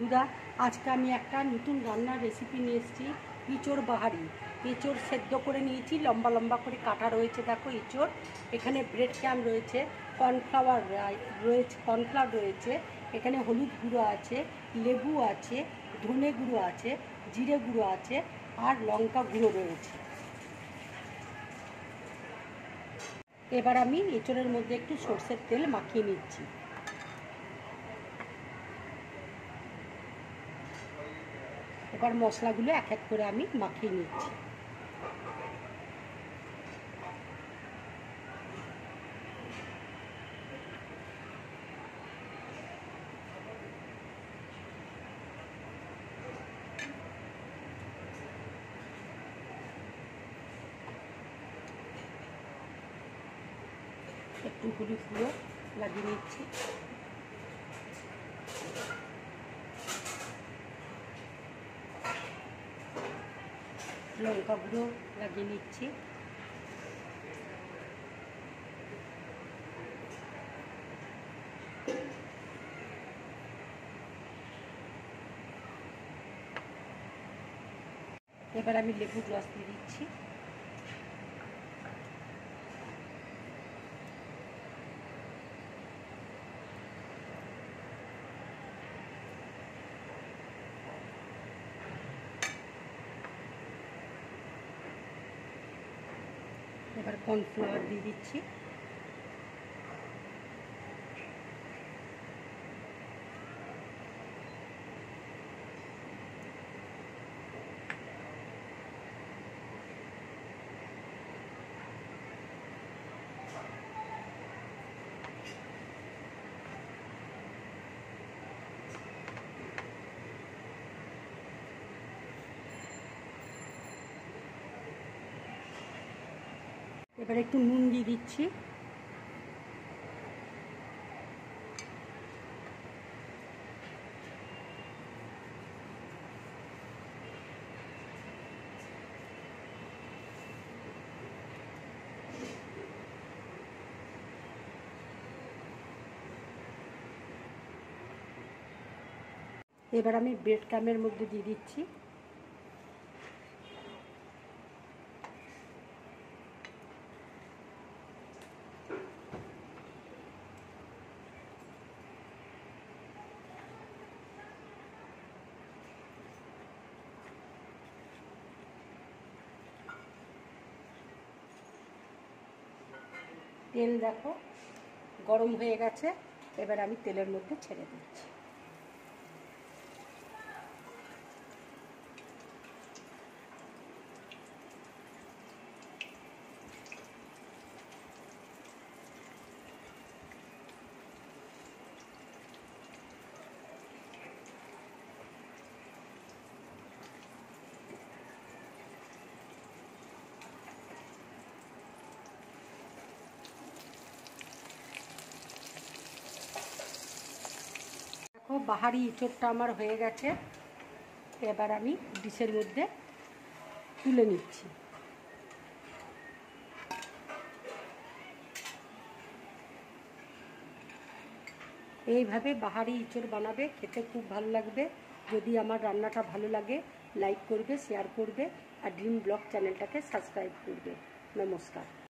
বন্ধুরা, আজকে আমি একটা নতুন রান্নার রেসিপি নিয়ে এসেছি। এঁচোড় বাহারি। এঁচোড় সেদ্ধ করে নিয়েছি, লম্বা লম্বা করে কাটা রয়েছে। দেখো এঁচোড়, এখানে ব্রেড ক্যাম রয়েছে, কর্নফ্লাওয়ার রয়েছে, এখানে হলুদ গুঁড়ো আছে, লেবু আছে, ধনে গুঁড়ো আছে, জিরে গুঁড়ো আছে আর লঙ্কা গুঁড়ো রয়েছে। এবার আমি এঁচোড়ের মধ্যে একটু সরষের তেল মাখিয়ে নিচ্ছি। এবার মশলাগুলো এক এক করে আমি মাখিয়ে নিচ্ছি। একটু হলুদ গুঁড়ো লাগিয়ে নিচ্ছি, লঙ্কা গুঁড়ো লাগিয়ে নিচ্ছি, এবার আমি লেবুর রস দিয়ে দিচ্ছি। এবার কর্নফ্লাওয়ার দিয়ে দিচ্ছি। এবার একটু নুন দিয়ে দিচ্ছি। এবার আমি ব্রেড ক্রামের মধ্যে দিয়ে দিচ্ছি। তেল দেখো গরম হয়ে গেছে, এবার আমি তেলের মধ্যে ছেড়ে দিচ্ছি। বাহারি এঁচোড়টা আমার হয়ে গেছে, এবার আমি ডিশের মধ্যে তুলে নিচ্ছি। এইভাবে বাহারি এঁচোড় বানাবে, খেতে খুব ভালো লাগবে। যদি আমার রান্নাটা ভালো লাগে, লাইক করবে, শেয়ার করবে আর ড্রিম ব্লগ চ্যানেলটাকে সাবস্ক্রাইব করবে। নমস্কার।